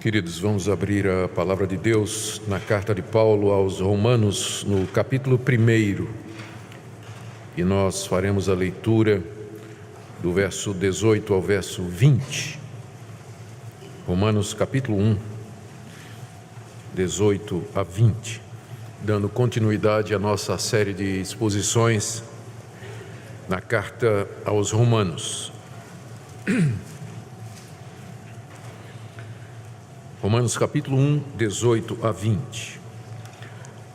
Queridos, vamos abrir a palavra de Deus na carta de Paulo aos Romanos, no capítulo 1, e nós faremos a leitura do verso 18 ao verso 20. Romanos capítulo 1, 18 a 20, dando continuidade à nossa série de exposições na carta aos Romanos. Romanos capítulo 1, 18 a 20.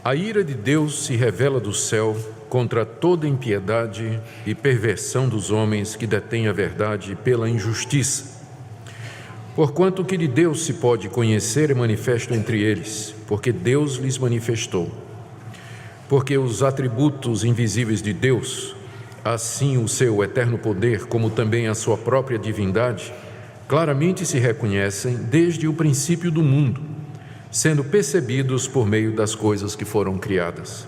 A ira de Deus se revela do céu contra toda impiedade e perversão dos homens que detêm a verdade pela injustiça. Porquanto o que de Deus se pode conhecer é manifesto entre eles, porque Deus lhes manifestou. Porque os atributos invisíveis de Deus, assim o seu eterno poder, como também a sua própria divindade, claramente se reconhecem desde o princípio do mundo, sendo percebidos por meio das coisas que foram criadas.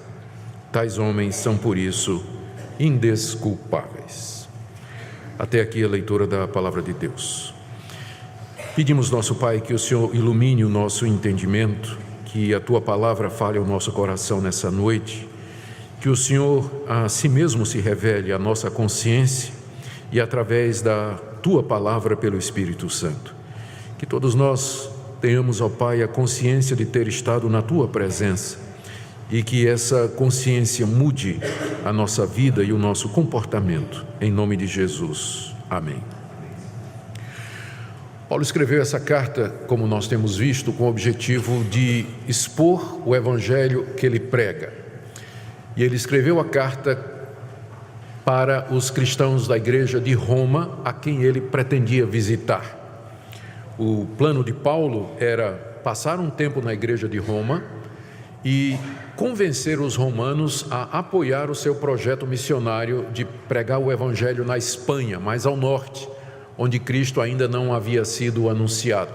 Tais homens são, por isso, indesculpáveis. Até aqui a leitura da palavra de Deus. Pedimos, nosso Pai, que o Senhor ilumine o nosso entendimento, que a Tua palavra fale ao nosso coração nessa noite, que o Senhor a si mesmo se revele à nossa consciência e através da Tua palavra pelo Espírito Santo. Que todos nós tenhamos, ó Pai, a consciência de ter estado na Tua presença e que essa consciência mude a nossa vida e o nosso comportamento. Em nome de Jesus. Amém. Paulo escreveu essa carta, como nós temos visto, com o objetivo de expor o evangelho que ele prega. E ele escreveu a carta para os cristãos da igreja de Roma, a quem ele pretendia visitar. O plano de Paulo era passar um tempo na igreja de Roma e convencer os romanos a apoiar o seu projeto missionário de pregar o evangelho na Espanha, mais ao norte, onde Cristo ainda não havia sido anunciado.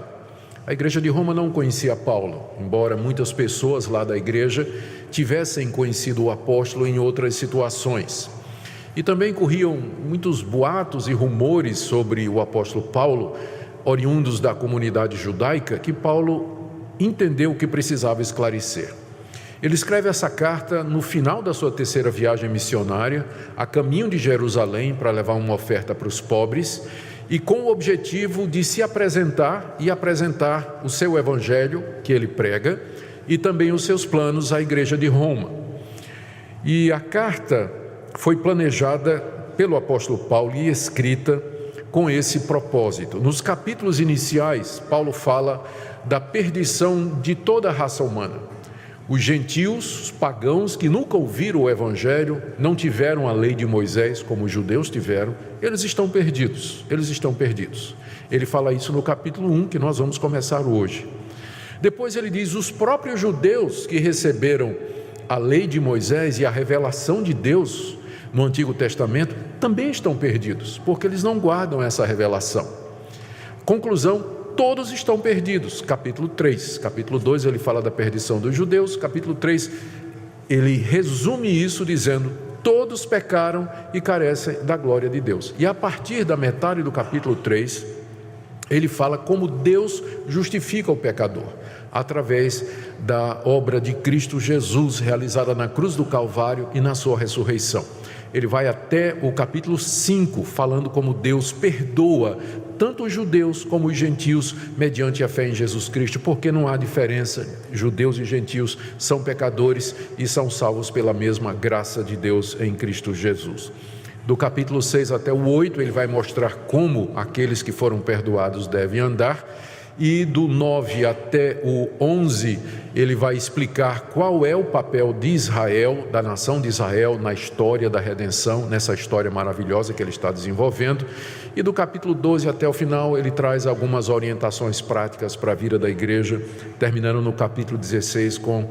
A igreja de Roma não conhecia Paulo, embora muitas pessoas lá da igreja tivessem conhecido o apóstolo em outras situações. E também corriam muitos boatos e rumores sobre o apóstolo Paulo, oriundos da comunidade judaica, que Paulo entendeu que precisava esclarecer. Ele escreve essa carta no final da sua terceira viagem missionária, a caminho de Jerusalém, para levar uma oferta para os pobres, e com o objetivo de se apresentar e apresentar o seu evangelho, que ele prega, e também os seus planos à igreja de Roma. E a carta foi planejada pelo apóstolo Paulo e escrita com esse propósito. Nos capítulos iniciais, Paulo fala da perdição de toda a raça humana. Os gentios, os pagãos que nunca ouviram o evangelho, não tiveram a lei de Moisés como os judeus tiveram, eles estão perdidos, Ele fala isso no capítulo 1, que nós vamos começar hoje. Depois ele diz, os próprios judeus que receberam a lei de Moisés e a revelação de Deus no Antigo Testamento também estão perdidos, porque eles não guardam essa revelação. Conclusão, todos estão perdidos. Capítulo 3, capítulo 2 ele fala da perdição dos judeus, capítulo 3 ele resume isso dizendo, todos pecaram e carecem da glória de Deus. E a partir da metade do capítulo 3, ele fala como Deus justifica o pecador, através da obra de Cristo Jesus, realizada na cruz do Calvário e na sua ressurreição. Ele vai até o capítulo 5, falando como Deus perdoa tanto os judeus como os gentios mediante a fé em Jesus Cristo, porque não há diferença, judeus e gentios são pecadores e são salvos pela mesma graça de Deus em Cristo Jesus. Do capítulo 6 até o 8, ele vai mostrar como aqueles que foram perdoados devem andar. E do 9 até o 11, ele vai explicar qual é o papel de Israel, da nação de Israel, na história da redenção, nessa história maravilhosa que ele está desenvolvendo. E do capítulo 12 até o final, ele traz algumas orientações práticas para a vida da igreja, terminando no capítulo 16 com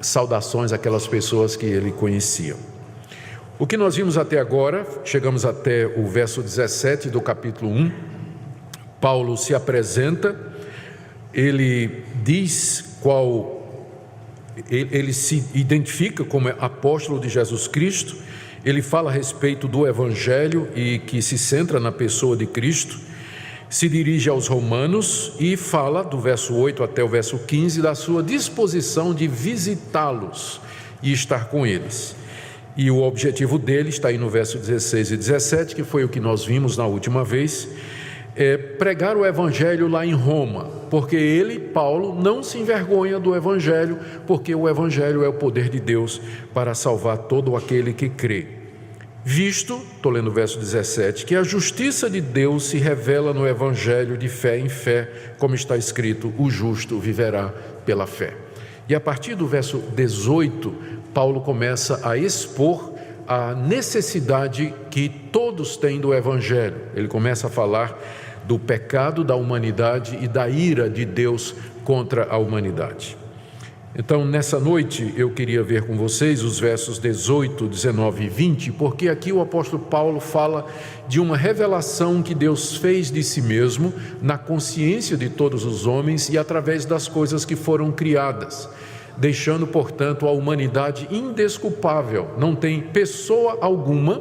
saudações àquelas pessoas que ele conhecia. O que nós vimos até agora, chegamos até o verso 17 do capítulo 1, Paulo se apresenta, ele diz ele se identifica como apóstolo de Jesus Cristo, ele fala a respeito do evangelho e que se centra na pessoa de Cristo, Se dirige aos romanos e fala, do verso 8 até o verso 15, da sua disposição de visitá-los e estar com eles. E o objetivo dele está aí no verso 16 e 17, que foi o que nós vimos na última vez, é pregar o evangelho lá em Roma, porque ele, Paulo, não se envergonha do evangelho, porque o evangelho é o poder de Deus para salvar todo aquele que crê. Visto, estou lendo o verso 17, que a justiça de Deus se revela no evangelho de fé em fé, como está escrito, o justo viverá pela fé. E a partir do verso 18, Paulo começa a expor a necessidade que todos têm do evangelho. Ele começa a falar do pecado da humanidade e da ira de Deus contra a humanidade. Então, nessa noite, eu queria ver com vocês os versos 18, 19 e 20, porque aqui o apóstolo Paulo fala de uma revelação que Deus fez de si mesmo na consciência de todos os homens e através das coisas que foram criadas, deixando, portanto, a humanidade indesculpável. Não tem pessoa alguma,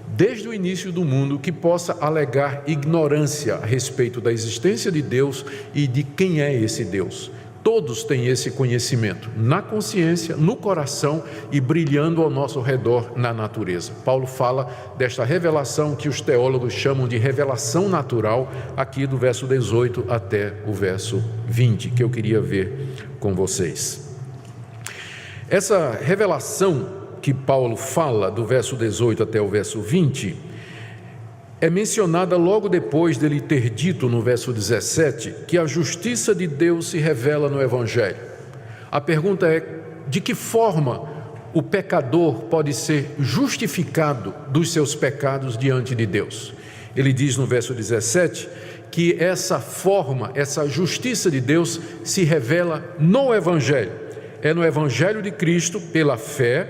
desde o início do mundo, que possa alegar ignorância a respeito da existência de Deus e de quem é esse Deus. Todos têm esse conhecimento na consciência, no coração e brilhando ao nosso redor na natureza. Paulo fala desta revelação que os teólogos chamam de revelação natural, aqui do verso 18 até o verso 20, que eu queria ver com vocês. Essa revelação que Paulo fala, do verso 18 até o verso 20, é mencionada logo depois dele ter dito no verso 17 que a justiça de Deus se revela no Evangelho. A pergunta é: de que forma o pecador pode ser justificado dos seus pecados diante de Deus? Ele diz no verso 17 que essa forma, essa justiça de Deus se revela no Evangelho. É no Evangelho de Cristo, pela fé,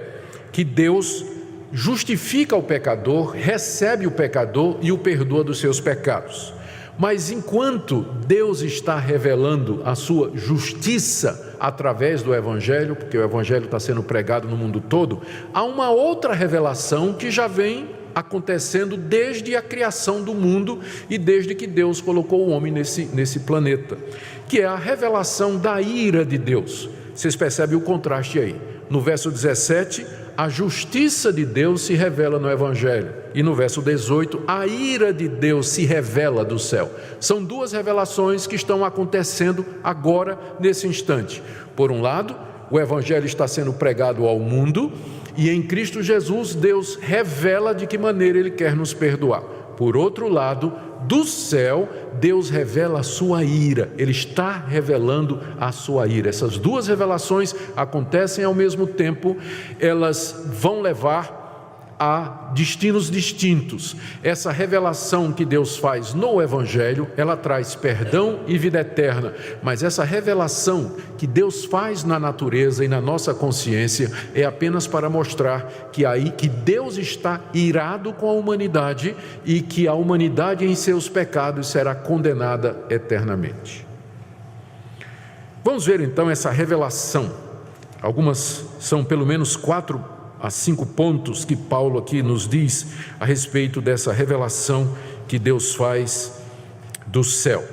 que Deus justifica o pecador, recebe o pecador e o perdoa dos seus pecados. Mas enquanto Deus está revelando a sua justiça através do Evangelho, porque o Evangelho está sendo pregado no mundo todo, há uma outra revelação que já vem acontecendo desde a criação do mundo e desde que Deus colocou o homem nesse planeta, que é a revelação da ira de Deus. Vocês percebem o contraste aí. No verso 17, a justiça de Deus se revela no Evangelho. E no verso 18, a ira de Deus se revela do céu. São duas revelações que estão acontecendo agora, nesse instante. Por um lado, o Evangelho está sendo pregado ao mundo e em Cristo Jesus, Deus revela de que maneira Ele quer nos perdoar. Por outro lado, do céu, Deus revela a sua ira. Ele está revelando a sua ira. Essas duas revelações acontecem ao mesmo tempo, elas vão levar a destinos distintos. Essa revelação que Deus faz no Evangelho, ela traz perdão e vida eterna, mas essa revelação que Deus faz na natureza e na nossa consciência é apenas para mostrar que Deus está irado com a humanidade e que a humanidade em seus pecados será condenada eternamente. Vamos ver então essa revelação. Algumas são pelo menos 4 a 5 pontos que Paulo aqui nos diz a respeito dessa revelação que Deus faz do céu.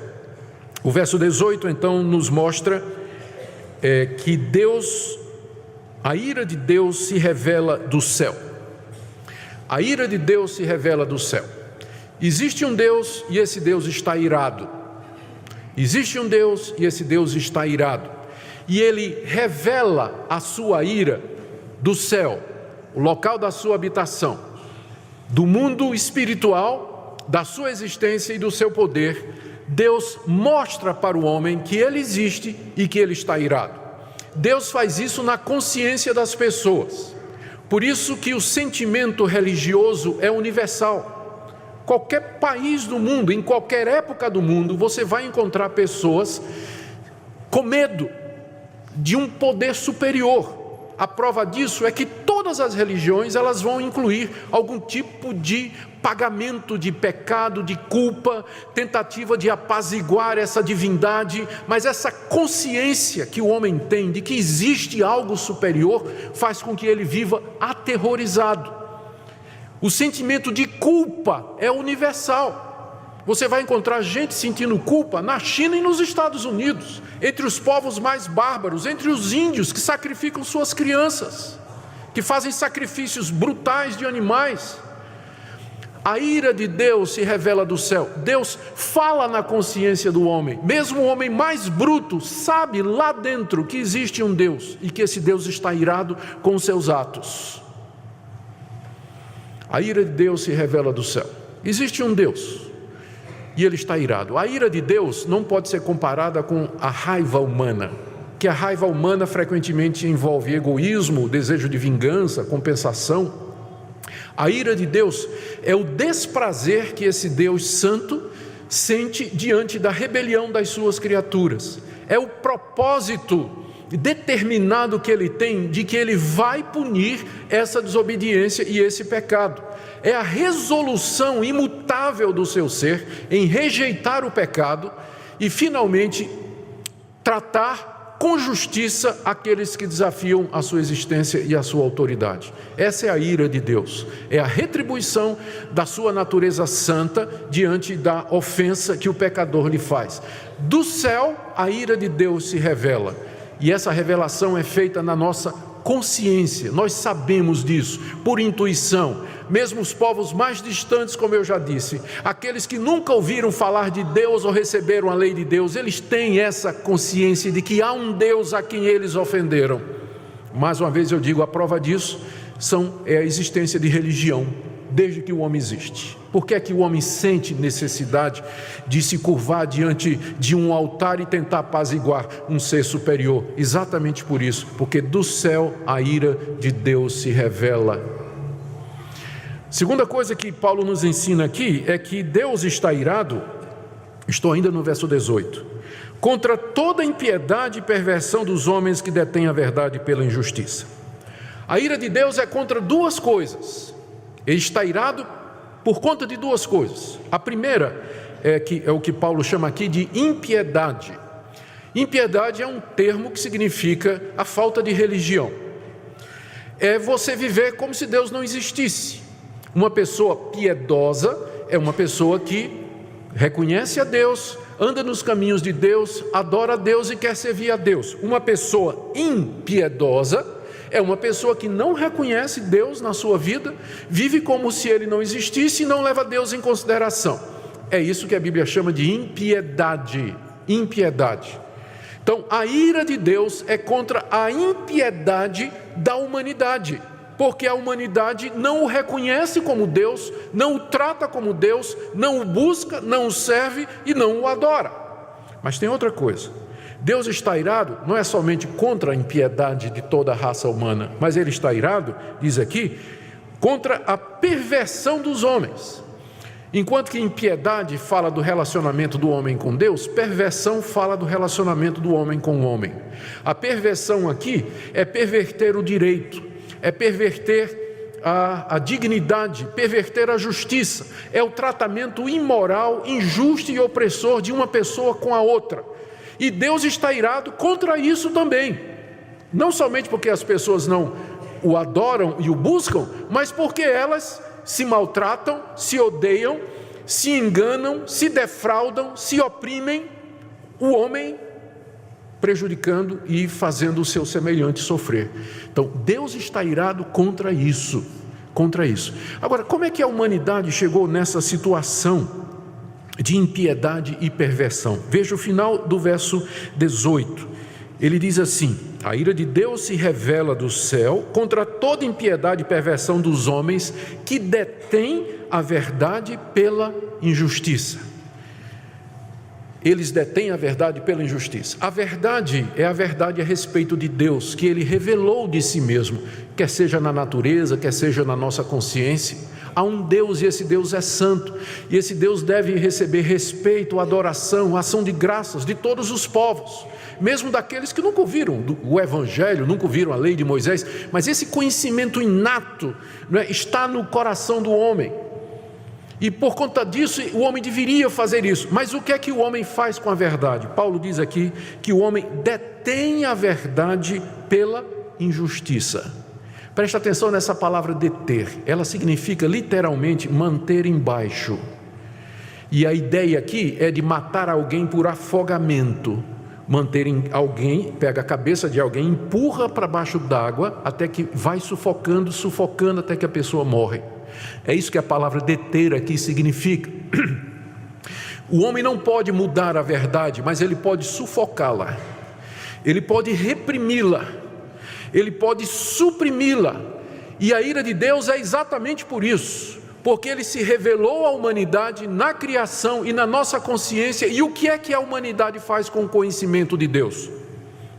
O verso 18 então nos mostra que a ira de Deus se revela do céu. A ira de Deus se revela do céu. Existe um Deus e esse Deus está irado. Existe um Deus e esse Deus está irado. E Ele revela a sua ira do céu, o local da sua habitação, do mundo espiritual, da sua existência e do seu poder. Deus mostra para o homem que Ele existe e que Ele está irado. Deus faz isso na consciência das pessoas. Por isso que o sentimento religioso é universal. Qualquer país do mundo, em qualquer época do mundo, você vai encontrar pessoas com medo de um poder superior. A prova disso é que todas as religiões elas vão incluir algum tipo de pagamento de pecado, de culpa, tentativa de apaziguar essa divindade, mas essa consciência que o homem tem de que existe algo superior faz com que ele viva aterrorizado. O sentimento de culpa é universal. Você vai encontrar gente sentindo culpa na China e nos Estados Unidos, entre os povos mais bárbaros, entre os índios que sacrificam suas crianças, que fazem sacrifícios brutais de animais. A ira de Deus se revela do céu. Deus fala na consciência do homem. Mesmo o homem mais bruto sabe lá dentro que existe um Deus e que esse Deus está irado com os seus atos. A ira de Deus se revela do céu. Existe um Deus e ele está irado. A ira de Deus não pode ser comparada com a raiva humana, que a raiva humana frequentemente envolve egoísmo, desejo de vingança, compensação. A ira de Deus é o desprazer que esse Deus santo sente diante da rebelião das suas criaturas. É o propósito determinado que ele tem de que ele vai punir essa desobediência e esse pecado. É a resolução imutável do seu ser em rejeitar o pecado e finalmente tratar com justiça aqueles que desafiam a sua existência e a sua autoridade. Essa é a ira de Deus, é a retribuição da sua natureza santa diante da ofensa que o pecador lhe faz. Do céu, a ira de Deus se revela, e essa revelação é feita na nossa consciência. Nós sabemos disso, por intuição. Mesmo os povos mais distantes, como eu já disse, aqueles que nunca ouviram falar de Deus ou receberam a lei de Deus, eles têm essa consciência de que há um Deus a quem eles ofenderam. Mais uma vez eu digo, a prova disso é a existência de religião, desde que o homem existe. Por que é que o homem sente necessidade de se curvar diante de um altar e tentar apaziguar um ser superior? Exatamente por isso, porque do céu a ira de Deus se revela. Segunda coisa que Paulo nos ensina aqui é que Deus está irado, estou ainda no verso 18, contra toda impiedade e perversão dos homens que detêm a verdade pela injustiça. A ira de Deus é contra duas coisas. Ele está irado por conta de duas coisas. A primeira é o que Paulo chama aqui de impiedade. Impiedade é um termo que significa a falta de religião. É você viver como se Deus não existisse. Uma pessoa piedosa é uma pessoa que reconhece a Deus, anda nos caminhos de Deus, adora a Deus e quer servir a Deus. Uma pessoa impiedosa é uma pessoa que não reconhece Deus na sua vida, vive como se ele não existisse e não leva Deus em consideração. É isso que a Bíblia chama de impiedade. Impiedade. Então, a ira de Deus é contra a impiedade da humanidade, porque a humanidade não o reconhece como Deus, não o trata como Deus, não o busca, não o serve e não o adora. Mas tem outra coisa. Deus está irado, não é somente contra a impiedade de toda a raça humana, mas ele está irado, diz aqui, contra a perversão dos homens. Enquanto que impiedade fala do relacionamento do homem com Deus, perversão fala do relacionamento do homem com o homem. A perversão aqui é perverter o direito, é perverter a dignidade, perverter a justiça, é o tratamento imoral, injusto e opressor de uma pessoa com a outra. E Deus está irado contra isso também, não somente porque as pessoas não o adoram e o buscam, mas porque elas se maltratam, se odeiam, se enganam, se defraudam, se oprimem o homem, prejudicando e fazendo o seu semelhante sofrer. Então, Deus está irado contra isso. Agora, como é que a humanidade chegou nessa situação de impiedade e perversão? Veja o final do verso 18. Ele diz assim: a ira de Deus se revela do céu contra toda impiedade e perversão dos homens que detêm a verdade pela injustiça. Eles detêm a verdade pela injustiça. A verdade é a verdade a respeito de Deus, que Ele revelou de si mesmo, quer seja na natureza, quer seja na nossa consciência. Há um Deus e esse Deus é santo, e esse Deus deve receber respeito, adoração, ação de graças de todos os povos, mesmo daqueles que nunca ouviram o Evangelho, nunca ouviram a lei de Moisés, mas esse conhecimento inato, está no coração do homem, e por conta disso o homem deveria fazer isso. Mas o que é que o homem faz com a verdade? Paulo diz aqui que o homem detém a verdade pela injustiça. Preste atenção nessa palavra deter, ela significa literalmente manter embaixo. E a ideia aqui é de matar alguém por afogamento. Manterem alguém, pega a cabeça de alguém, empurra para baixo d'água até que vai sufocando até que a pessoa morre. É isso que a palavra deter aqui significa. O homem não pode mudar a verdade, mas ele pode sufocá-la, ele pode reprimi-la, ele pode suprimi-la. E a ira de Deus é exatamente por isso, porque ele se revelou à humanidade na criação e na nossa consciência. E o que é que a humanidade faz com o conhecimento de Deus?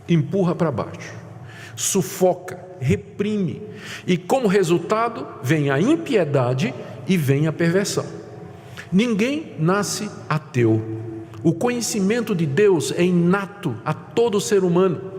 Empurra para baixo, sufoca, reprime, e como resultado vem a impiedade e vem a perversão. Ninguém nasce ateu. O conhecimento de Deus é inato a todo ser humano.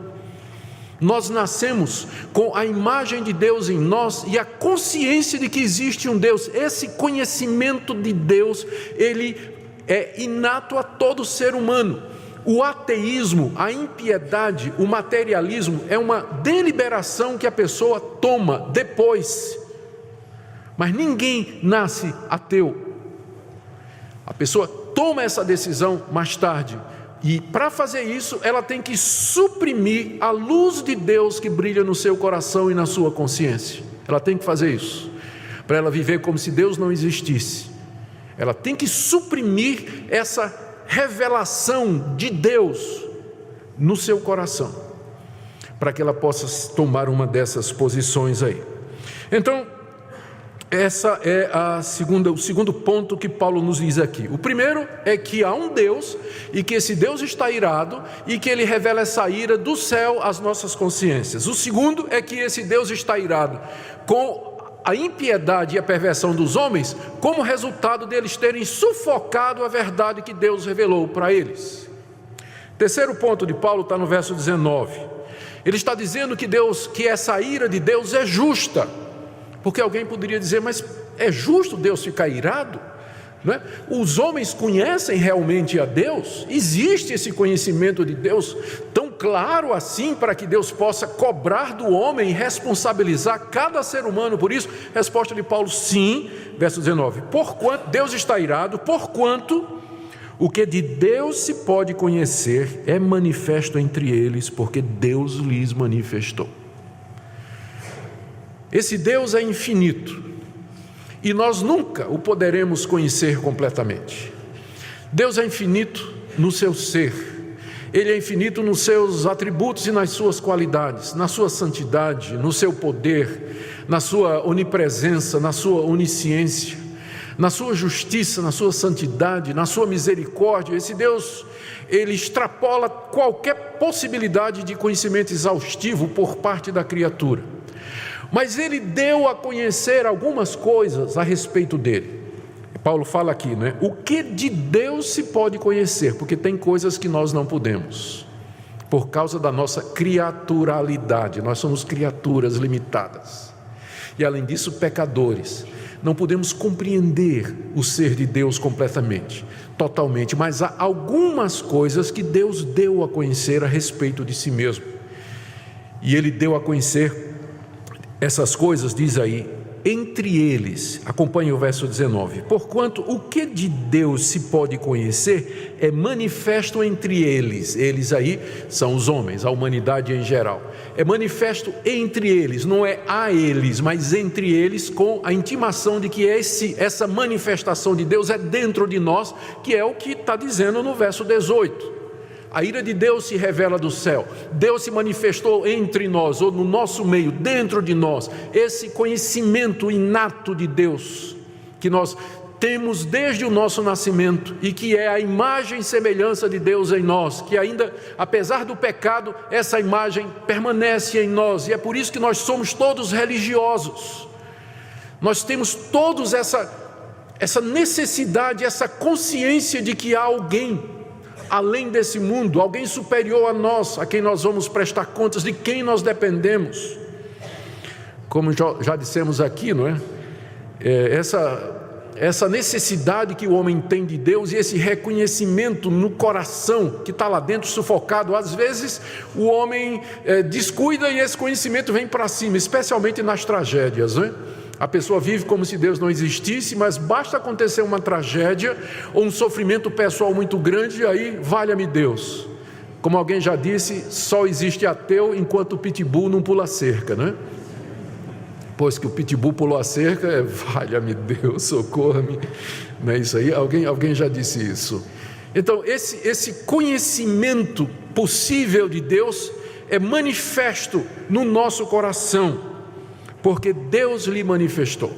Nós nascemos com a imagem de Deus em nós e a consciência de que existe um Deus. Esse conhecimento de Deus, ele é inato a todo ser humano. O ateísmo, a impiedade, o materialismo é uma deliberação que a pessoa toma depois. Mas ninguém nasce ateu. A pessoa toma essa decisão mais tarde. E para fazer isso, ela tem que suprimir a luz de Deus que brilha no seu coração e na sua consciência. Ela tem que fazer isso, para ela viver como se Deus não existisse. Ela tem que suprimir essa revelação de Deus no seu coração, para que ela possa tomar uma dessas posições aí. Então, essa é o segundo ponto que Paulo nos diz aqui. O primeiro é que há um Deus e que esse Deus está irado e que ele revela essa ira do céu às nossas consciências. O segundo é que esse Deus está irado com a impiedade e a perversão dos homens como resultado deles terem sufocado a verdade que Deus revelou para eles. Terceiro ponto de Paulo está no verso 19. Ele está dizendo que essa ira de Deus é justa. Porque alguém poderia dizer, mas é justo Deus ficar irado? Não é? Os homens conhecem realmente a Deus? Existe esse conhecimento de Deus tão claro assim para que Deus possa cobrar do homem e responsabilizar cada ser humano por isso? Resposta de Paulo, sim, verso 19. Porquanto Deus está irado, porquanto o que de Deus se pode conhecer é manifesto entre eles, porque Deus lhes manifestou. Esse Deus é infinito e nós nunca o poderemos conhecer completamente. Deus é infinito no seu ser, Ele é infinito nos seus atributos e nas suas qualidades, na sua santidade, no seu poder, na sua onipresença, na sua onisciência, na sua justiça, na sua santidade, na sua misericórdia. Esse Deus, Ele extrapola qualquer possibilidade de conhecimento exaustivo por parte da criatura. Mas Ele deu a conhecer algumas coisas a respeito dele. Paulo fala aqui, né? O que de Deus se pode conhecer? Porque tem coisas que nós não podemos, por causa da nossa criaturalidade. Nós somos criaturas limitadas. E além disso, pecadores. Não podemos compreender o ser de Deus completamente, totalmente. Mas há algumas coisas que Deus deu a conhecer a respeito de si mesmo. E Ele deu a conhecer essas coisas, diz aí, entre eles, acompanhe o verso 19, porquanto o que de Deus se pode conhecer é manifesto entre eles. Eles aí são os homens, a humanidade em geral. É manifesto entre eles, não é a eles, mas entre eles, com a intimação de que essa manifestação de Deus é dentro de nós, que é o que está dizendo no verso 18. A ira de Deus se revela do céu. Deus se manifestou entre nós, ou no nosso meio, dentro de nós. Esse conhecimento inato de Deus, que nós temos desde o nosso nascimento, e que é a imagem e semelhança de Deus em nós, que ainda, apesar do pecado, essa imagem permanece em nós. E é por isso que nós somos todos religiosos. Nós temos todos essa necessidade, essa consciência de que há alguém além desse mundo, alguém superior a nós, a quem nós vamos prestar contas, de quem nós dependemos. Como já dissemos aqui, não é? Essa necessidade que o homem tem de Deus e esse reconhecimento no coração que está lá dentro sufocado, às vezes o homem descuida e esse conhecimento vem para cima, especialmente nas tragédias, não é? A pessoa vive como se Deus não existisse, mas basta acontecer uma tragédia ou um sofrimento pessoal muito grande e aí, valha-me Deus. Como alguém já disse, só existe ateu enquanto o pitbull não pula a cerca, né? Pois que o pitbull pulou a cerca, valha-me Deus, socorra-me. Não é isso aí? Alguém já disse isso. Então, esse conhecimento possível de Deus é manifesto no nosso coração, porque Deus lhe manifestou.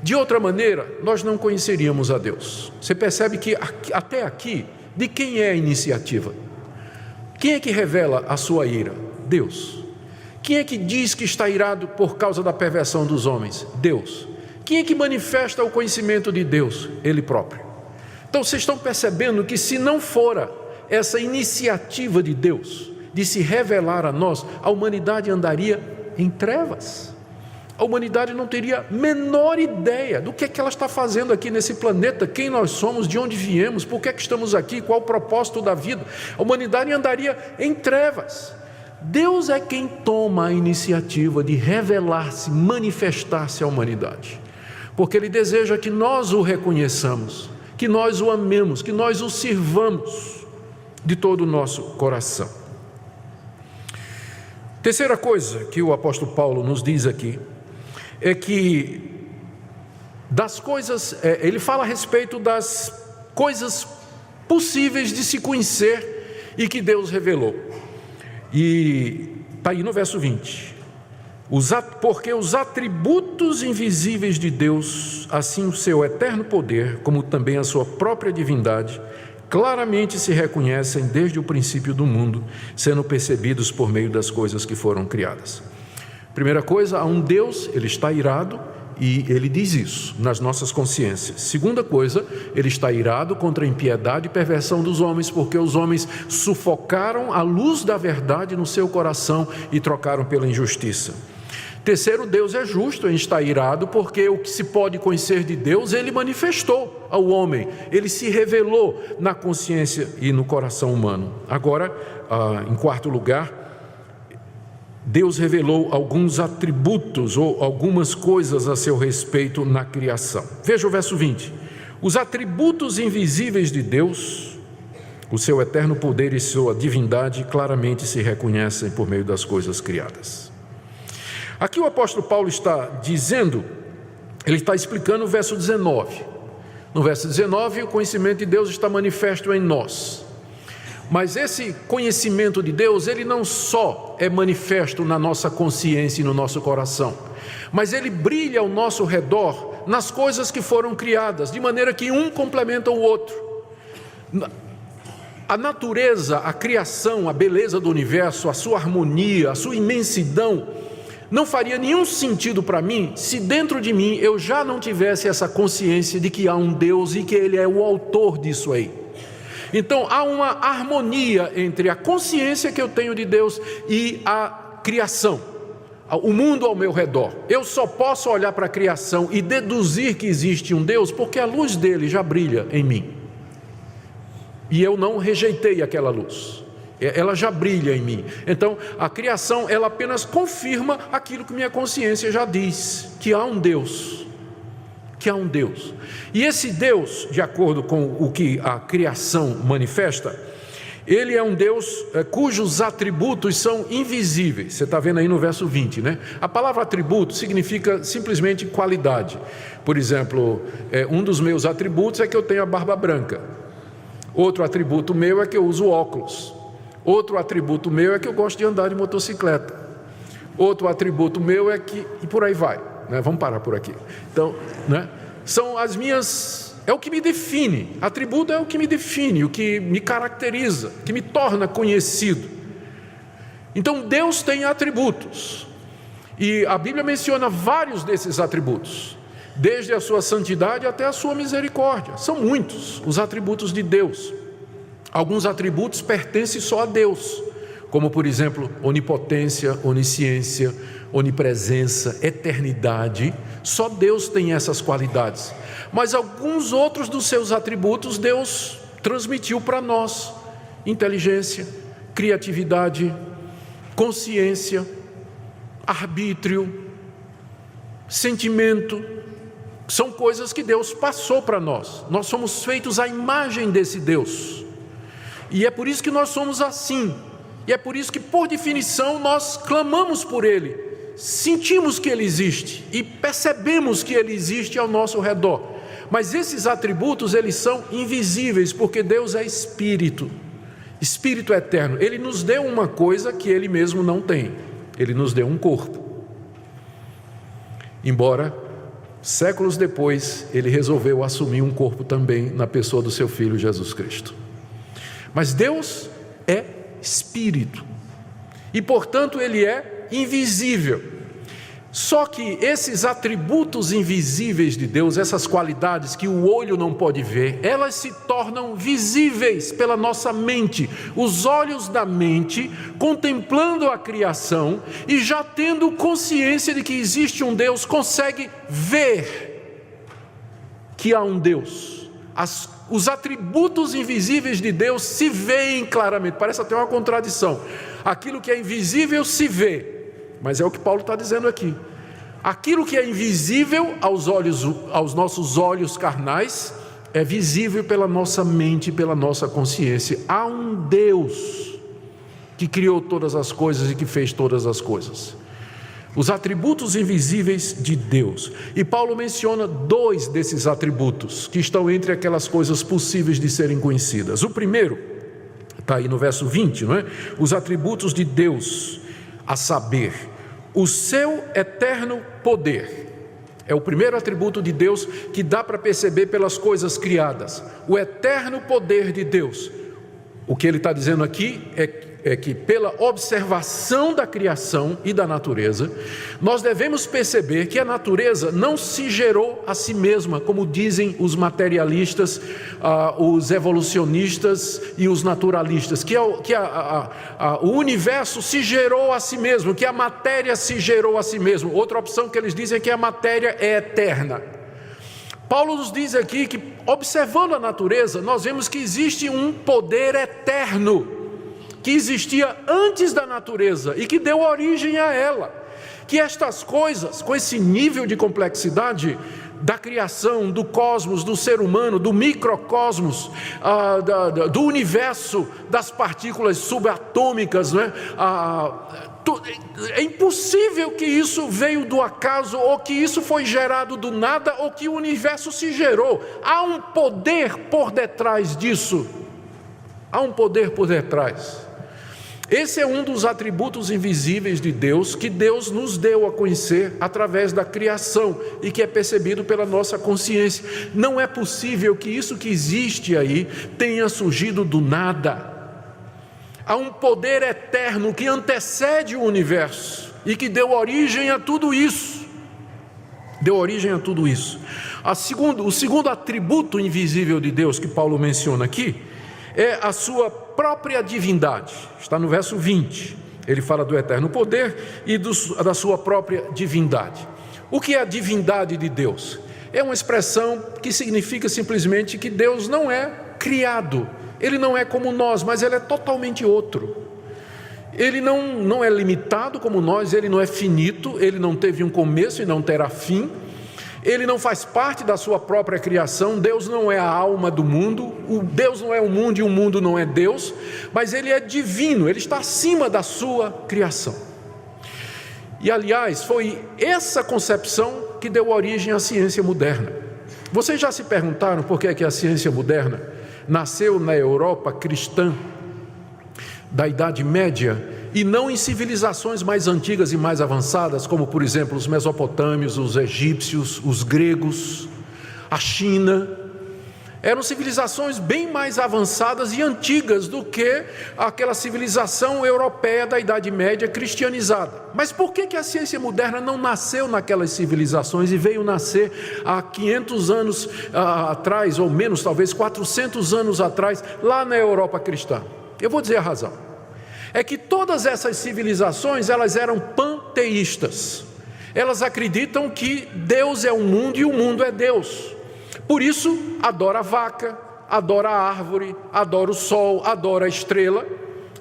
De outra maneira, nós não conheceríamos a Deus. Você percebe que até aqui, de quem é a iniciativa? Quem é que revela a sua ira? Deus. Quem é que diz que está irado por causa da perversão dos homens? Deus. Quem é que manifesta o conhecimento de Deus? Ele próprio. Então vocês estão percebendo que se não fora essa iniciativa de Deus, de se revelar a nós, a humanidade andaria em trevas. A humanidade não teria a menor ideia do que ela está fazendo aqui nesse planeta, quem nós somos, de onde viemos, por que estamos aqui, qual o propósito da vida. A humanidade andaria em trevas. Deus é quem toma a iniciativa de revelar-se, manifestar-se à humanidade, porque Ele deseja que nós o reconheçamos, que nós o amemos, que nós o sirvamos de todo o nosso coração. Terceira coisa que o apóstolo Paulo nos diz aqui, é que das coisas, ele fala a respeito das coisas possíveis de se conhecer e que Deus revelou. E está aí no verso 20. Porque os atributos invisíveis de Deus, assim o seu eterno poder, como também a sua própria divindade, claramente se reconhecem desde o princípio do mundo, sendo percebidos por meio das coisas que foram criadas. Primeira coisa, há um Deus, Ele está irado e Ele diz isso nas nossas consciências. Segunda coisa, Ele está irado contra a impiedade e perversão dos homens, porque os homens sufocaram a luz da verdade no seu coração e trocaram pela injustiça. Terceiro, Deus é justo, Ele está irado porque o que se pode conhecer de Deus, Ele manifestou ao homem, Ele se revelou na consciência e no coração humano. Agora, em quarto lugar, Deus revelou alguns atributos ou algumas coisas a seu respeito na criação. Veja o verso 20. Os atributos invisíveis de Deus, o seu eterno poder e sua divindade claramente se reconhecem por meio das coisas criadas. Aqui o apóstolo Paulo está dizendo, ele está explicando o verso 19. No verso 19, o conhecimento de Deus está manifesto em nós. Mas esse conhecimento de Deus, ele não só é manifesto na nossa consciência e no nosso coração, mas ele brilha ao nosso redor nas coisas que foram criadas, de maneira que um complementa o outro. A natureza, a criação, a beleza do universo, a sua harmonia, a sua imensidão, não faria nenhum sentido para mim se dentro de mim eu já não tivesse essa consciência de que há um Deus e que Ele é o autor disso aí. Então há uma harmonia entre a consciência que eu tenho de Deus e a criação, o mundo ao meu redor. Eu só posso olhar para a criação e deduzir que existe um Deus porque a luz dele já brilha em mim. E eu não rejeitei aquela luz, ela já brilha em mim. Então a criação, ela apenas confirma aquilo que minha consciência já diz, que há um Deus. Que há um Deus. E esse Deus, de acordo com o que a criação manifesta, Ele é um Deus cujos atributos são invisíveis. Você está vendo aí no verso 20, né? A palavra atributo significa simplesmente qualidade. Por exemplo, um dos meus atributos é que eu tenho a barba branca. Outro atributo meu é que eu uso óculos. Outro atributo meu é que eu gosto de andar de motocicleta. Outro atributo meu é que... E por aí vai. Vamos parar por aqui. Então, são as minhas, é o que me define. Atributo é o que me define, o que me caracteriza, que me torna conhecido. Então Deus tem atributos, e a Bíblia menciona vários desses atributos, desde a sua santidade até a sua misericórdia. São muitos os atributos de Deus. Alguns atributos pertencem só a Deus, como por exemplo, onipotência, onisciência, onipresença, eternidade. Só Deus tem essas qualidades. Mas alguns outros dos seus atributos Deus transmitiu para nós: inteligência, criatividade, consciência, arbítrio, sentimento, são coisas que Deus passou para nós. Nós somos feitos à imagem desse Deus. E é por isso que nós somos assim. E é por isso que, por definição, nós clamamos por Ele. Sentimos que Ele existe e percebemos que Ele existe ao nosso redor. Mas esses atributos, eles são invisíveis, porque Deus é Espírito. Espírito eterno. Ele nos deu uma coisa que Ele mesmo não tem. Ele nos deu um corpo. Embora, séculos depois, Ele resolveu assumir um corpo também na pessoa do seu Filho Jesus Cristo. Mas Deus é Espírito. E, portanto, Ele é invisível. Só que esses atributos invisíveis de Deus, essas qualidades que o olho não pode ver, elas se tornam visíveis pela nossa mente. Os olhos da mente, contemplando a criação e já tendo consciência de que existe um Deus, consegue ver que há um Deus. Os atributos invisíveis de Deus se veem claramente. Parece até uma contradição. Aquilo que é invisível se vê. Mas é o que Paulo está dizendo aqui. Aquilo que é invisível aos nossos olhos carnais, é visível pela nossa mente, pela nossa consciência. Há um Deus que criou todas as coisas e que fez todas as coisas. Os atributos invisíveis de Deus. E Paulo menciona 2 desses atributos, que estão entre aquelas coisas possíveis de serem conhecidas. O primeiro, está aí no verso 20, não é? Os atributos de Deus, a saber, o seu eterno poder. É o primeiro atributo de Deus que dá para perceber pelas coisas criadas. O eterno poder de Deus. O que ele está dizendo aqui é que pela observação da criação e da natureza, nós devemos perceber que a natureza não se gerou a si mesma, como dizem os materialistas, os evolucionistas e os naturalistas, que o universo se gerou a si mesmo, que a matéria se gerou a si mesmo. Outra opção que eles dizem é que a matéria é eterna. Paulo nos diz aqui que, observando a natureza, nós vemos que existe um poder eterno, que existia antes da natureza e que deu origem a ela. Que estas coisas, com esse nível de complexidade da criação, do cosmos, do ser humano, do microcosmos, do universo, das partículas subatômicas, não é? É impossível que isso veio do acaso, ou que isso foi gerado do nada, ou que o universo se gerou. Há um poder por detrás disso. Há um poder por detrás. Esse é um dos atributos invisíveis de Deus, que Deus nos deu a conhecer através da criação e que é percebido pela nossa consciência. Não é possível que isso que existe aí tenha surgido do nada. Há um poder eterno que antecede o universo e que deu origem a tudo isso. Deu origem a tudo isso. O segundo atributo invisível de Deus que Paulo menciona aqui é a sua própria divindade. Está no verso 20. Ele fala do eterno poder e da sua própria divindade. O que é a divindade de Deus? É uma expressão que significa simplesmente que Deus não é criado. Ele não é como nós, mas ele é totalmente outro. Ele não é limitado como nós, ele não é finito, ele não teve um começo e não terá fim. Ele não faz parte da sua própria criação. Deus não é a alma do mundo. Deus não é o mundo e o mundo não é Deus. Mas Ele é divino, Ele está acima da sua criação. E aliás, foi essa concepção que deu origem à ciência moderna. Vocês já se perguntaram por que é que a ciência moderna nasceu na Europa cristã da Idade Média e não em civilizações mais antigas e mais avançadas, como por exemplo os mesopotâmios, os egípcios, os gregos, a China? Eram civilizações bem mais avançadas e antigas do que aquela civilização europeia da Idade Média cristianizada. Mas por que a ciência moderna não nasceu naquelas civilizações e veio nascer há 500 anos atrás, ou menos, talvez 400 anos atrás, lá na Europa cristã? Eu vou dizer a razão. É que todas essas civilizações, elas eram panteístas. Elas acreditam que Deus é o mundo e o mundo é Deus. Por isso, adora a vaca, adora a árvore, adora o sol, adora a estrela.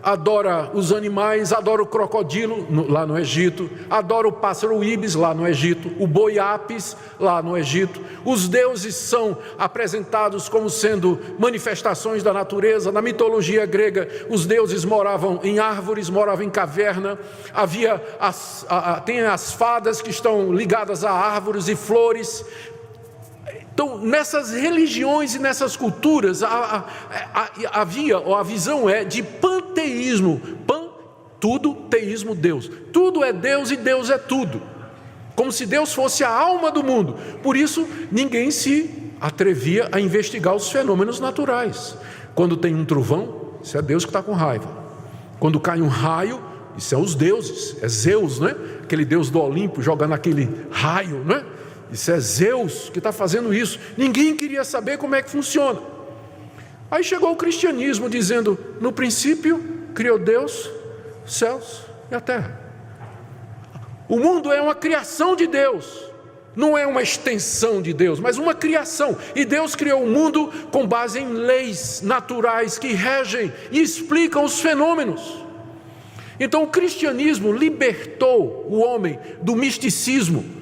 adora os animais, adora o crocodilo lá no Egito, adora o pássaro íbis lá no Egito, o boi ápis lá no Egito. Os deuses são apresentados como sendo manifestações da natureza. Na mitologia grega, os deuses moravam em árvores, moravam em caverna. Tem as fadas que estão ligadas a árvores e flores. Então, nessas religiões e nessas culturas, havia, ou a visão é, de panteísmo. Tudo, teísmo, Deus. Tudo é Deus e Deus é tudo. Como se Deus fosse a alma do mundo. Por isso, ninguém se atrevia a investigar os fenômenos naturais. Quando tem um trovão, isso é Deus que está com raiva. Quando cai um raio, isso são os deuses. É Zeus, né? Aquele Deus do Olimpo jogando aquele raio, né? Isso é Zeus que está fazendo isso. Ninguém queria saber como é que funciona. Aí chegou o cristianismo dizendo: no princípio criou Deus os céus e a terra. O mundo é uma criação de Deus, não é uma extensão de Deus, mas uma criação. E Deus criou o mundo com base em leis naturais que regem e explicam os fenômenos. Então o cristianismo libertou o homem do misticismo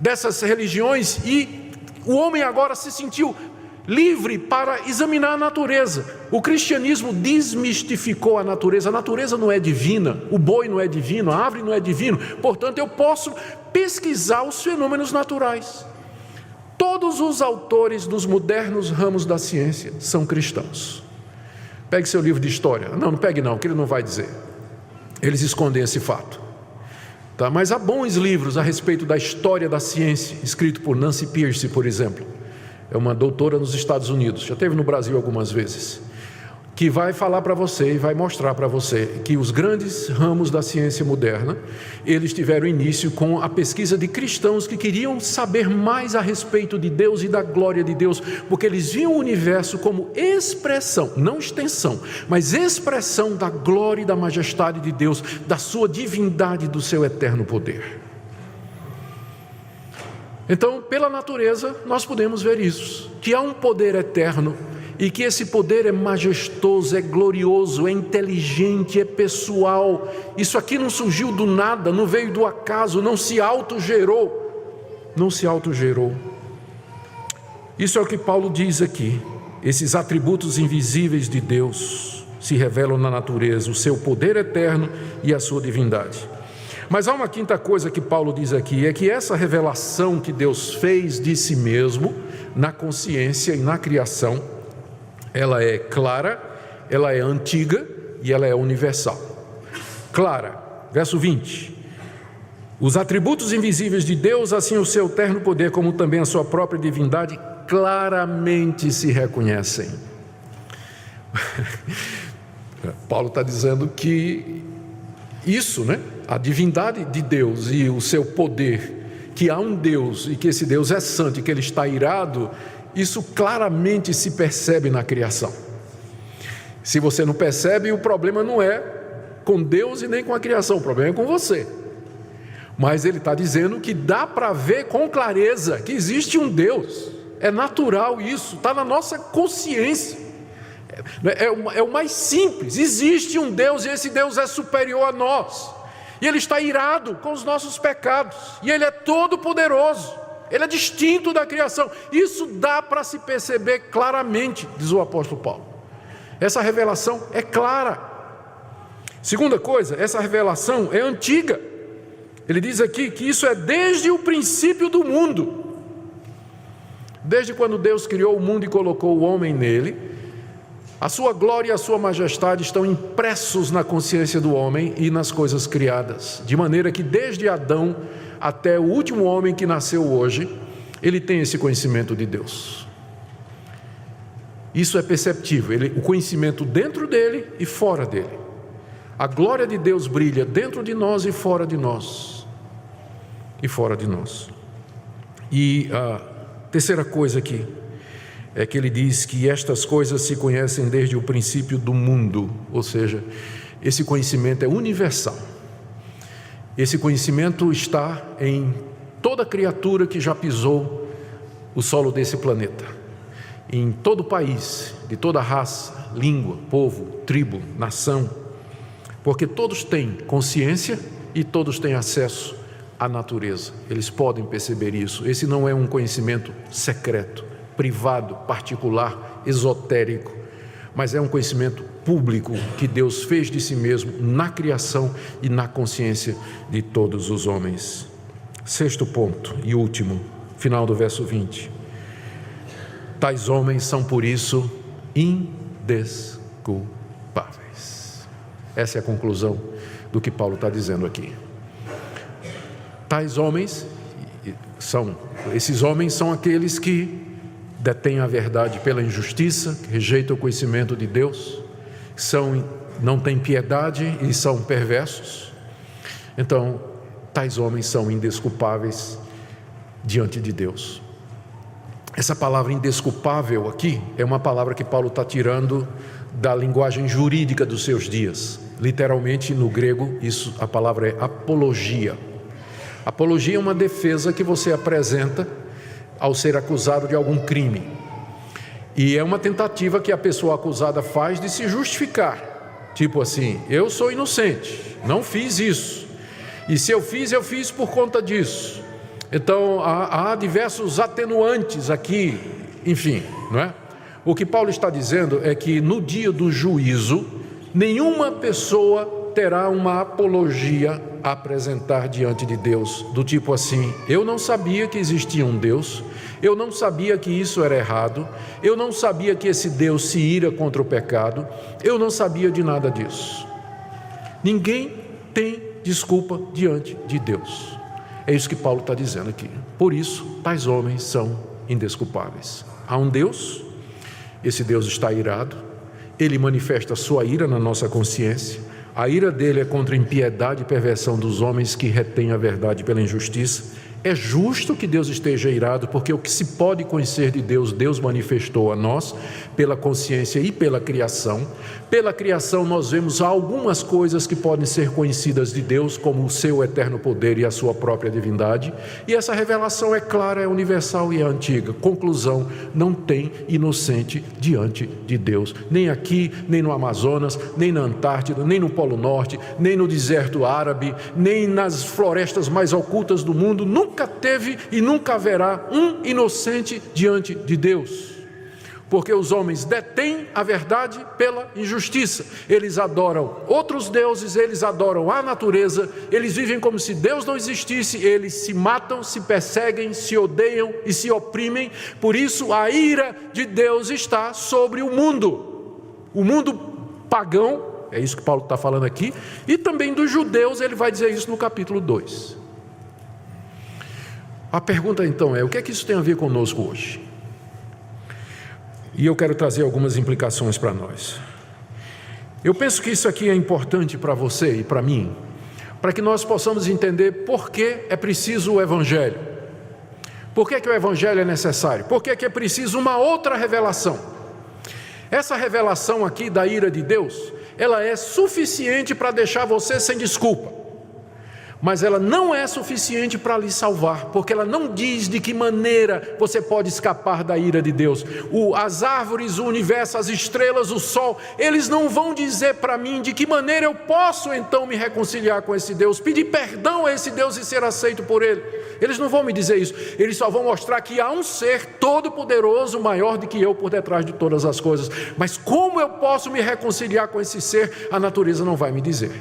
dessas religiões, e o homem agora se sentiu livre para examinar a natureza. O cristianismo desmistificou a natureza. A natureza não é divina, o boi não é divino, a árvore não é divino. Portanto, eu posso pesquisar os fenômenos naturais. Todos os autores dos modernos ramos da ciência são cristãos. Pegue seu livro de história. Não pegue não, que ele não vai dizer. Eles escondem esse fato. Mas há bons livros a respeito da história da ciência, escrito por Nancy Pearce, por exemplo. É uma doutora nos Estados Unidos, já esteve no Brasil algumas vezes, que vai falar para você e vai mostrar para você que os grandes ramos da ciência moderna, eles tiveram início com a pesquisa de cristãos que queriam saber mais a respeito de Deus e da glória de Deus, porque eles viam o universo como expressão, não extensão, mas expressão da glória e da majestade de Deus, da sua divindade e do seu eterno poder. Então, pela natureza, nós podemos ver isso, que há um poder eterno, e que esse poder é majestoso, é glorioso, é inteligente, é pessoal. Isso aqui não surgiu do nada, não veio do acaso, não se autogerou. Não se autogerou. Isso é o que Paulo diz aqui. Esses atributos invisíveis de Deus se revelam na natureza, o seu poder eterno e a sua divindade. Mas há uma quinta coisa que Paulo diz aqui, é que essa revelação que Deus fez de si mesmo, na consciência e na criação, ela é clara, ela é antiga e ela é universal. Clara, verso 20. Os atributos invisíveis de Deus, assim o seu eterno poder, como também a sua própria divindade, claramente se reconhecem. Paulo está dizendo que isso, né? A divindade de Deus e o seu poder, que há um Deus e que esse Deus é santo e que ele está irado, isso claramente se percebe na criação. Se você não percebe, o problema não é com Deus e nem com a criação, o problema é com você. Mas ele está dizendo que dá para ver com clareza que existe um Deus. É natural isso, está na nossa consciência. É o mais simples. Existe um Deus e esse Deus é superior a nós. E ele está irado com os nossos pecados. E ele é todo poderoso. Ele é distinto da criação. Isso dá para se perceber claramente, diz o apóstolo Paulo. Essa revelação é clara. Segunda coisa, essa revelação é antiga. Ele diz aqui que isso é desde o princípio do mundo. Desde quando Deus criou o mundo e colocou o homem nele, a sua glória e a sua majestade estão impressos na consciência do homem e nas coisas criadas. De maneira que desde Adão até o último homem que nasceu hoje, ele tem esse conhecimento de Deus. Isso é perceptível, o conhecimento dentro dele e fora dele. A glória de Deus brilha dentro de nós e fora de nós. E fora de nós. E a terceira coisa aqui é que ele diz que estas coisas se conhecem desde o princípio do mundo, ou seja, esse conhecimento é universal. Esse conhecimento está em toda criatura que já pisou o solo desse planeta, em todo país, de toda raça, língua, povo, tribo, nação. porque todos têm consciência e todos têm acesso à natureza. Eles podem perceber isso. Esse não é um conhecimento secreto, privado, particular, esotérico, mas é um conhecimento público que Deus fez de si mesmo na criação e na consciência de todos os homens. Sexto ponto e último, final do verso 20. Tais homens são por isso indesculpáveis. Essa é a conclusão do que Paulo está dizendo aqui. Tais homens esses homens são aqueles que detêm a verdade pela injustiça, que rejeitam o conhecimento de Deus, não têm piedade e são perversos. Então, tais homens são indesculpáveis diante de Deus. Essa palavra indesculpável aqui é uma palavra que Paulo está tirando da linguagem jurídica dos seus dias. Literalmente, no grego, a palavra é apologia. Apologia é uma defesa que você apresenta ao ser acusado de algum crime. E é uma tentativa que a pessoa acusada faz de se justificar. Tipo assim, eu sou inocente, não fiz isso. E se eu fiz por conta disso. Então, há diversos atenuantes aqui, enfim, não é? O que Paulo está dizendo é que no dia do juízo, nenhuma pessoa terá uma apologia a apresentar diante de Deus, do tipo assim, eu não sabia que existia um Deus, eu não sabia que isso era errado, eu não sabia que esse Deus se ira contra o pecado, eu não sabia de nada disso. Ninguém tem desculpa diante de Deus. É isso que Paulo está dizendo aqui. Por isso, tais homens são indesculpáveis. Há um Deus, esse Deus está irado, ele manifesta a sua ira na nossa consciência. A ira dele é contra a impiedade e perversão dos homens que retêm a verdade pela injustiça. É justo que Deus esteja irado, porque o que se pode conhecer de Deus, Deus manifestou a nós, pela consciência e pela criação. Pela criação nós vemos algumas coisas que podem ser conhecidas de Deus, como o seu eterno poder e a sua própria divindade. E essa revelação é clara, é universal e é antiga. Conclusão, não tem inocente diante de Deus. Nem aqui, nem no Amazonas, nem na Antártida, nem no Polo Norte, nem no deserto árabe, nem nas florestas mais ocultas do mundo. Nunca teve e nunca haverá um inocente diante de Deus, porque os homens detêm a verdade pela injustiça. Eles adoram outros deuses, eles adoram a natureza, eles vivem como se Deus não existisse, eles se matam, se perseguem, se odeiam e se oprimem. Por isso a ira de Deus está sobre o mundo pagão, é isso que Paulo está falando aqui, e também dos judeus. Ele vai dizer isso no capítulo 2. A pergunta então é, o que é que isso tem a ver conosco hoje? E eu quero trazer algumas implicações para nós. Eu penso que isso aqui é importante para você e para mim, para que nós possamos entender por que é preciso o Evangelho. Por que o Evangelho é necessário? Por que é preciso uma outra revelação? Essa revelação aqui da ira de Deus, ela é suficiente para deixar você sem desculpa. Mas ela não é suficiente para lhe salvar, porque ela não diz de que maneira você pode escapar da ira de Deus. As árvores, o universo, as estrelas, o sol, eles não vão dizer para mim de que maneira eu posso então me reconciliar com esse Deus, pedir perdão a esse Deus e ser aceito por Ele. Eles não vão me dizer isso, eles só vão mostrar que há um ser todo-poderoso, maior do que eu, por detrás de todas as coisas. Mas como eu posso me reconciliar com esse ser, a natureza não vai me dizer.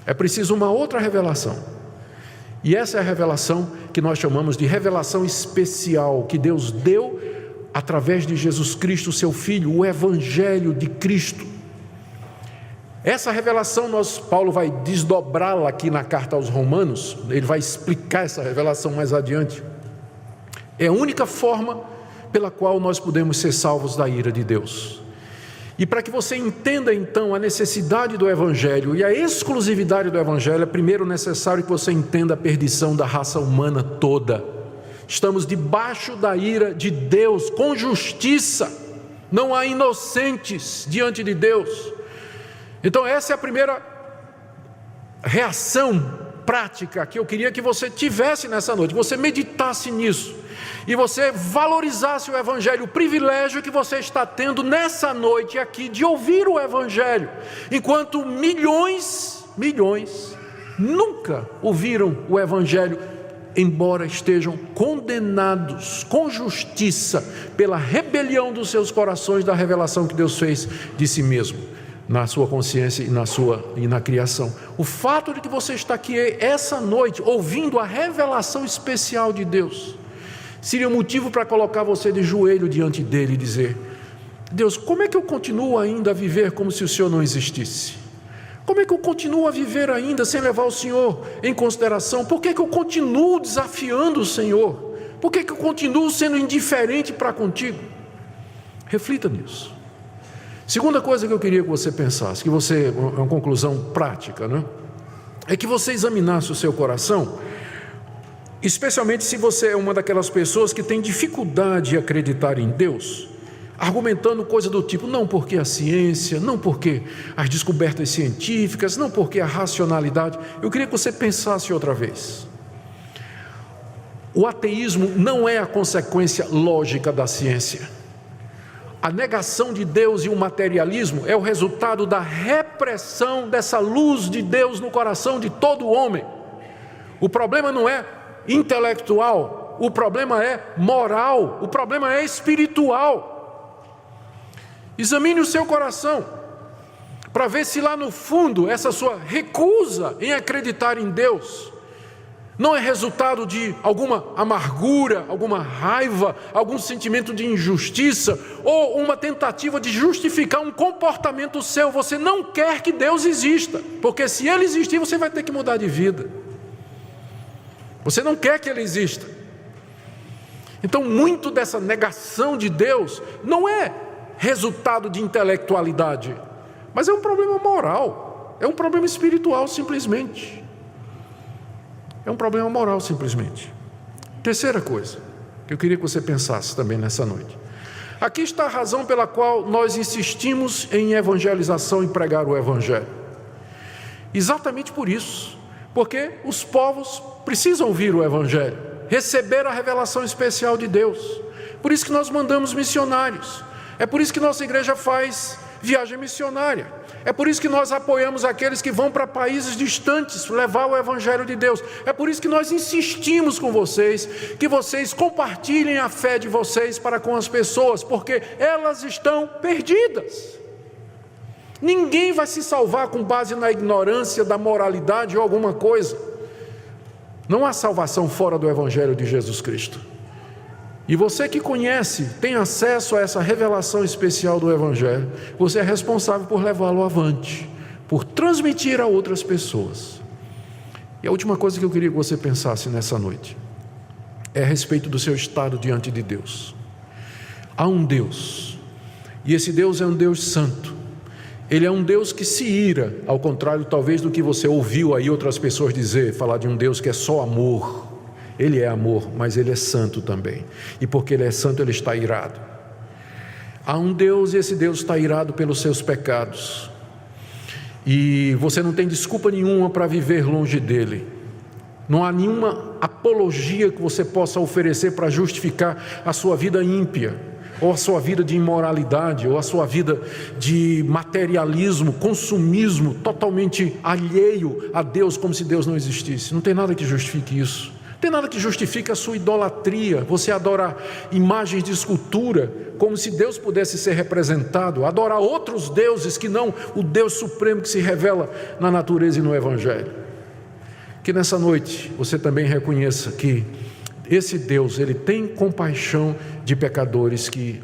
É preciso uma outra revelação. E essa é a revelação que nós chamamos de revelação especial, que Deus deu através de Jesus Cristo, seu Filho, o Evangelho de Cristo. Essa revelação, Paulo vai desdobrá-la aqui na carta aos Romanos, ele vai explicar essa revelação mais adiante. É a única forma pela qual nós podemos ser salvos da ira de Deus. E para que você entenda então a necessidade do Evangelho e a exclusividade do Evangelho, é primeiro necessário que você entenda a perdição da raça humana toda. Estamos debaixo da ira de Deus, com justiça. Não há inocentes diante de Deus. Então essa é a primeira reação prática que eu queria que você tivesse nessa noite, que você meditasse nisso. e você valorizasse o Evangelho, o privilégio que você está tendo nessa noite aqui de ouvir o Evangelho, enquanto milhões nunca ouviram o Evangelho, embora estejam condenados com justiça pela rebelião dos seus corações da revelação que Deus fez de si mesmo, na sua consciência e na criação. O fato de que você está aqui essa noite, ouvindo a revelação especial de Deus, seria motivo para colocar você de joelho diante dele e dizer: Deus, como é que eu continuo ainda a viver como se o Senhor não existisse? Como é que eu continuo a viver ainda sem levar o Senhor em consideração? Por que eu continuo desafiando o Senhor? Por que eu continuo sendo indiferente para contigo? Reflita nisso. Segunda coisa que eu queria que você pensasse, é uma conclusão prática, né? É que você examinasse o seu coração, especialmente se você é uma daquelas pessoas que tem dificuldade de acreditar em Deus, argumentando coisa do tipo: não porque a ciência, não porque as descobertas científicas, não porque a racionalidade. Eu queria que você pensasse outra vez. O ateísmo não é a consequência lógica da ciência. A negação de Deus e o materialismo é o resultado da repressão dessa luz de Deus no coração de todo homem. O problema não é intelectual, o problema é moral, o problema é espiritual. Examine o seu coração, para ver se lá no fundo essa sua recusa em acreditar em Deus não é resultado de alguma amargura, alguma raiva, algum sentimento de injustiça, ou uma tentativa de justificar um comportamento seu. Você não quer que Deus exista, porque se Ele existir, você vai ter que mudar de vida. Você não quer que Ele exista. Então, muito dessa negação de Deus não é resultado de intelectualidade, mas é um problema moral, é um problema espiritual simplesmente. É um problema moral simplesmente. Terceira coisa que eu queria que você pensasse também nessa noite. Aqui está a razão pela qual nós insistimos em evangelização e pregar o Evangelho. Exatamente por isso, porque os povos precisam ouvir o Evangelho, receber a revelação especial de Deus. Por isso que nós mandamos missionários. É por isso que nossa igreja faz viagem missionária. É por isso que nós apoiamos aqueles que vão para países distantes levar o Evangelho de Deus. É por isso que nós insistimos com vocês, que vocês compartilhem a fé de vocês para com as pessoas, porque elas estão perdidas. Ninguém vai se salvar com base na ignorância da moralidade ou alguma coisa. Não há salvação fora do Evangelho de Jesus Cristo. E você que conhece, tem acesso a essa revelação especial do Evangelho, você é responsável por levá-lo avante, por transmitir a outras pessoas. E a última coisa que eu queria que você pensasse nessa noite é a respeito do seu estado diante de Deus. Há um Deus, e esse Deus é um Deus santo. Ele é um Deus que se ira, ao contrário talvez do que você ouviu aí outras pessoas falar de um Deus que é só amor. Ele é amor, mas Ele é santo também. E porque Ele é santo, Ele está irado. Há um Deus e esse Deus está irado pelos seus pecados. E você não tem desculpa nenhuma para viver longe dEle. Não há nenhuma apologia que você possa oferecer para justificar a sua vida ímpia, ou a sua vida de imoralidade, ou a sua vida de materialismo, consumismo, totalmente alheio a Deus, como se Deus não existisse. Não tem nada que justifique isso. Não tem nada que justifique a sua idolatria, você adorar imagens de escultura, como se Deus pudesse ser representado, adorar outros deuses que não o Deus supremo que se revela na natureza e no Evangelho. Que nessa noite você também reconheça que esse Deus, Ele tem compaixão de pecadores que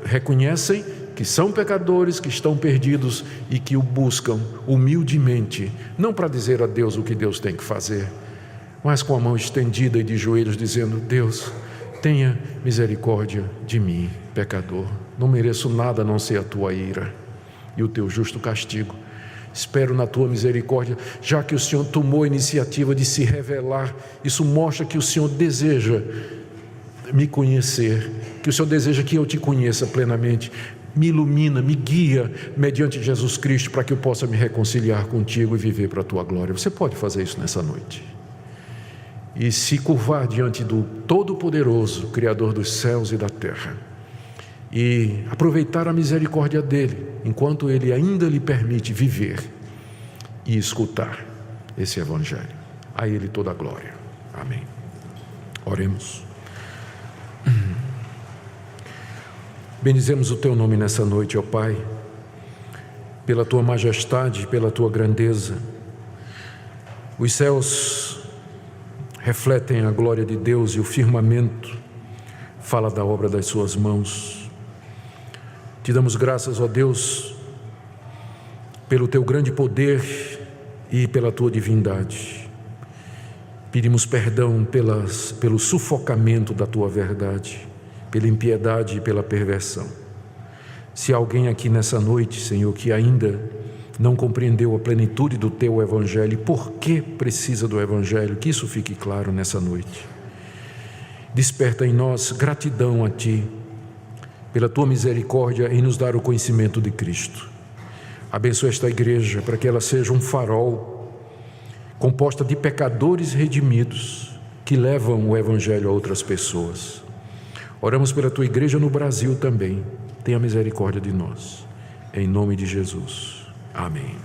reconhecem que são pecadores, que estão perdidos e que o buscam humildemente, não para dizer a Deus o que Deus tem que fazer, mas com a mão estendida e de joelhos dizendo: Deus, tenha misericórdia de mim, pecador. Não mereço nada a não ser a tua ira e o teu justo castigo. Espero na tua misericórdia, já que o Senhor tomou a iniciativa de se revelar. Isso mostra que o Senhor deseja me conhecer, que o Senhor deseja que eu te conheça plenamente. Me ilumina, me guia mediante Jesus Cristo, para que eu possa me reconciliar contigo e viver para a tua glória. Você pode fazer isso nessa noite. e se curvar diante do Todo-Poderoso, Criador dos céus e da terra, e aproveitar a misericórdia dele, enquanto ele ainda lhe permite viver e escutar esse Evangelho. A ele toda a glória. Amém. Oremos. Bendizemos o teu nome nessa noite, ó Pai, pela tua majestade, pela tua grandeza. Os céus refletem a glória de Deus e o firmamento fala da obra das suas mãos. Te damos graças, ó Deus, pelo teu grande poder e pela tua divindade. Pedimos perdão pelo sufocamento da tua verdade, pela impiedade e pela perversão. Se alguém aqui nessa noite, Senhor, que ainda não compreendeu a plenitude do teu Evangelho, por que precisa do Evangelho, que isso fique claro nessa noite. Desperta em nós gratidão a Ti, pela Tua misericórdia em nos dar o conhecimento de Cristo. Abençoa esta igreja para que ela seja um farol, composta de pecadores redimidos, que levam o Evangelho a outras pessoas. Oramos pela Tua igreja no Brasil também. Tenha misericórdia de nós. Em nome de Jesus. Amém.